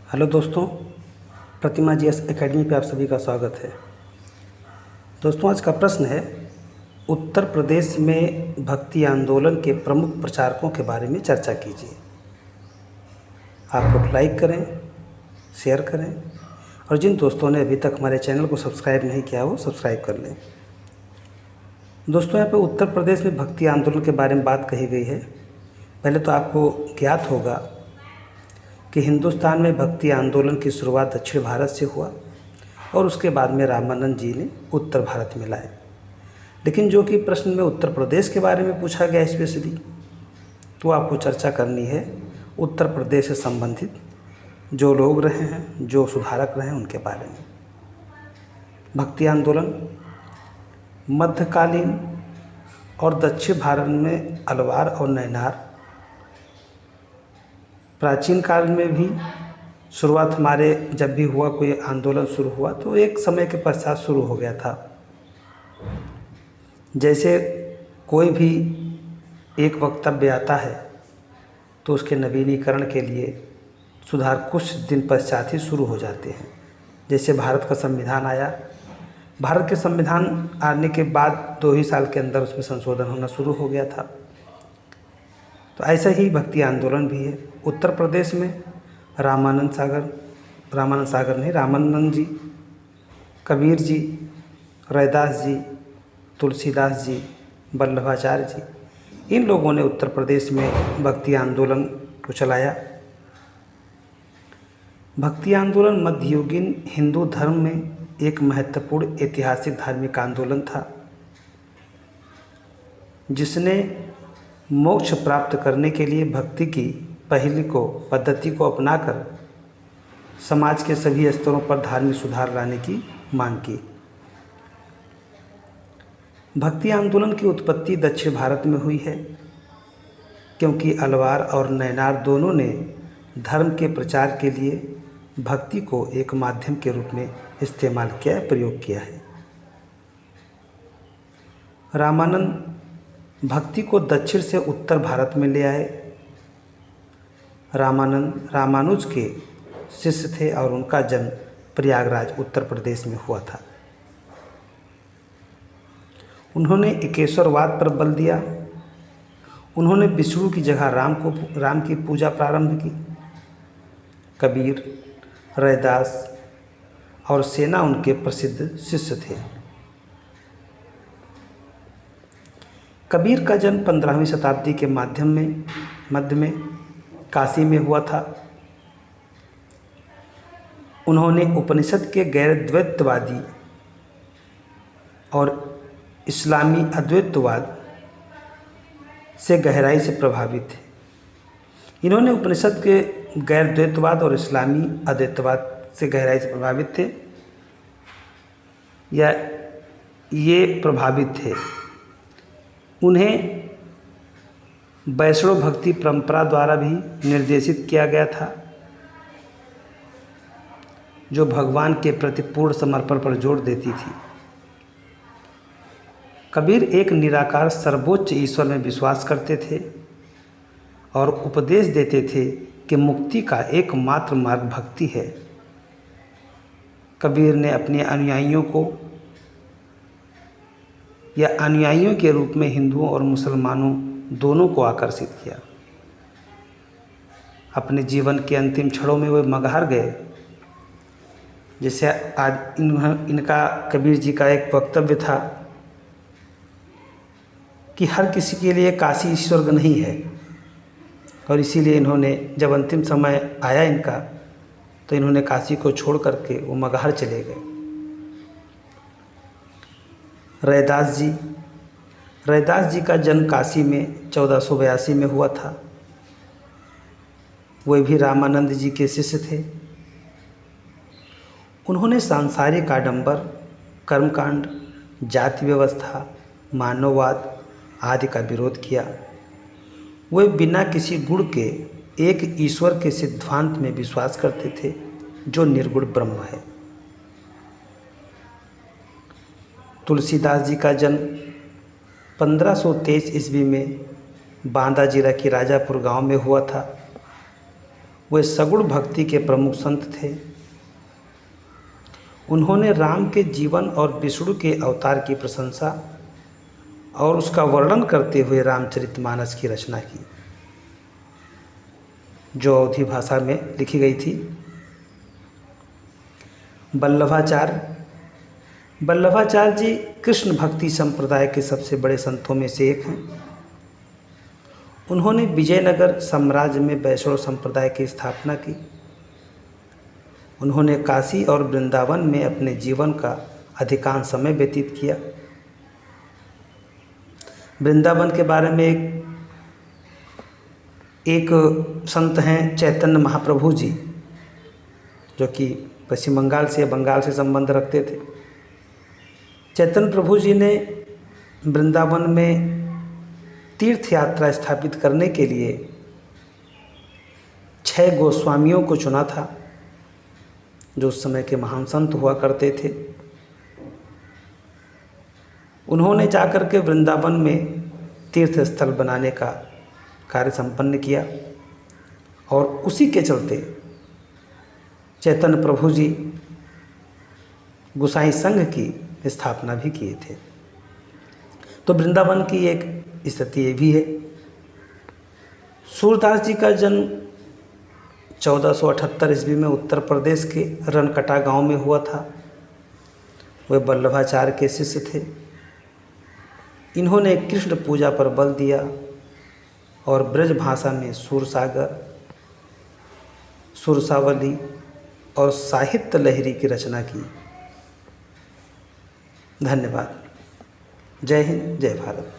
Hello दोस्तों, प्रतिमा GS academy पे आप सभी का स्वागत है। दोस्तों, आज का प्रश्न है, उत्तर प्रदेश में भक्ति आंदोलन के प्रमुख प्रचारकों के बारे में चर्चा कीजिए। आप लोग लाइक करें, शेयर करें और जिन दोस्तों ने अभी तक हमारे चैनल को सब्सक्राइब नहीं किया वो सब्सक्राइब कर लें। दोस्तों, यहाँ पे उत्तर प्रदेश में भक्ति आंदोलन के बारे में बात कही गई है। पहले तो आपको ज्ञात होगा कि हिंदुस्तान में भक्ति आंदोलन की शुरुआत दक्षिण भारत से हुआ और उसके बाद में रामानंद जी ने उत्तर भारत में लाए। लेकिन जो कि प्रश्न में उत्तर प्रदेश के बारे में पूछा गया स्पेशली, तो आपको चर्चा करनी है उत्तर प्रदेश से संबंधित जो लोग रहे हैं, जो सुधारक रहे हैं, उनके बारे में। भक्ति आंदोलन मध्यकालीन और दक्षिण भारत में अलवार और नैनार, प्राचीन काल में भी शुरुआत हमारे जब भी हुआ कोई आंदोलन शुरू हुआ तो एक समय के पश्चात शुरू हो गया था। जैसे कोई भी एक वक्तव्य आता है तो उसके नवीनीकरण के लिए सुधार कुछ दिन पश्चात ही शुरू हो जाते हैं। जैसे भारत का संविधान आया, भारत के संविधान आने के बाद 2 ही साल के अंदर उसमें संशोधन होना शुरू हो गया था। तो ऐसा ही भक्ति आंदोलन भी है। उत्तर प्रदेश में रामानंद जी, कबीर जी, रैदास जी, तुलसीदास जी, वल्लभाचार्य जी, इन लोगों ने उत्तर प्रदेश में भक्ति आंदोलन को चलाया। भक्ति आंदोलन मध्ययुगीन हिंदू धर्म में एक महत्वपूर्ण ऐतिहासिक धार्मिक आंदोलन था, जिसने मोक्ष प्राप्त करने के लिए भक्ति की पद्धति को अपनाकर समाज के सभी स्तरों पर धार्मिक सुधार लाने की मांग की। भक्ति आंदोलन की उत्पत्ति दक्षिण भारत में हुई है, क्योंकि अलवार और नैनार दोनों ने धर्म के प्रचार के लिए भक्ति को एक माध्यम के रूप में इस्तेमाल किया, प्रयोग किया है। रामानंद भक्ति को दक्षिण से उत्तर भारत में ले आए। रामानुज के शिष्य थे और उनका जन्म प्रयागराज उत्तर प्रदेश में हुआ था। उन्होंने एकेश्वरवाद पर बल दिया। उन्होंने विष्णु की जगह राम की पूजा प्रारंभ की। कबीर, रैदास और सेना उनके प्रसिद्ध शिष्य थे। कबीर का जन्म 15वीं शताब्दी के मध्य में काशी में हुआ था। उन्होंने उपनिषद के गैर द्वैतवादी और इस्लामी अद्वैतवाद से गहराई से प्रभावित थे। इन्होंने उपनिषद के गैर द्वैतवाद और इस्लामी अद्वैतवाद से गहराई से प्रभावित थे, या ये प्रभावित थे। उन्हें वैष्णव भक्ति परंपरा द्वारा भी निर्देशित किया गया था, जो भगवान के प्रति पूर्ण समर्पण पर जोर देती थी। कबीर एक निराकार सर्वोच्च ईश्वर में विश्वास करते थे और उपदेश देते थे कि मुक्ति का एकमात्र मार्ग भक्ति है। कबीर ने अपने अनुयायियों के रूप में हिंदुओं और मुसलमानों दोनों को आकर्षित किया। अपने जीवन के अंतिम क्षणों में वे मगहर गए। जैसे आज इनका कबीर जी का एक वक्तव्य था कि हर किसी के लिए काशी स्वर्ग नहीं है, और इसीलिए इन्होंने जब अंतिम समय आया इनका, तो इन्होंने काशी को छोड़ करके वो मगहर चले गए। रैदास जी का जन्म काशी में 1482 में हुआ था। वे भी रामानंद जी के शिष्य थे। उन्होंने सांसारिक आडंबर, कर्मकांड, जाति व्यवस्था, मानववाद आदि का विरोध किया। वे बिना किसी गुण के एक ईश्वर के सिद्धांत में विश्वास करते थे, जो निर्गुण ब्रह्म है। तुलसीदास जी का जन्म 1523 ईस्वी में बांदा जिला की राजापुर गांव में हुआ था। वे सगुण भक्ति के प्रमुख संत थे। उन्होंने राम के जीवन और विष्णु के अवतार की प्रशंसा और उसका वर्णन करते हुए रामचरितमानस की रचना की, जो अवधी भाषा में लिखी गई थी। वल्लभाचार्य जी कृष्ण भक्ति संप्रदाय के सबसे बड़े संतों में से एक हैं। उन्होंने विजयनगर साम्राज्य में वैष्णव संप्रदाय की स्थापना की। उन्होंने काशी और वृंदावन में अपने जीवन का अधिकांश समय व्यतीत किया। वृंदावन के बारे में एक संत हैं चैतन्य महाप्रभु जी, जो कि पश्चिम बंगाल से संबंध रखते थे। चैतन्य प्रभु जी ने वृंदावन में तीर्थ यात्रा स्थापित करने के लिए 6 गोस्वामियों को चुना था, जो उस समय के महान संत हुआ करते थे। उन्होंने जाकर के वृंदावन में तीर्थ स्थल बनाने का कार्य संपन्न किया और उसी के चलते चैतन्य प्रभु जी गोसाई संघ की स्थापना भी किए थे। तो वृंदावन की एक स्थिति ये भी है। सूरदास जी का जन्म 1478 ईस्वी में उत्तर प्रदेश के रनकटा गांव में हुआ था। वे वल्लभाचार्य के शिष्य थे। इन्होंने कृष्ण पूजा पर बल दिया और ब्रज भाषा में सूरसागर, सुरसावली और साहित्य लहरी की रचना की। धन्यवाद। जय हिंद, जय भारत।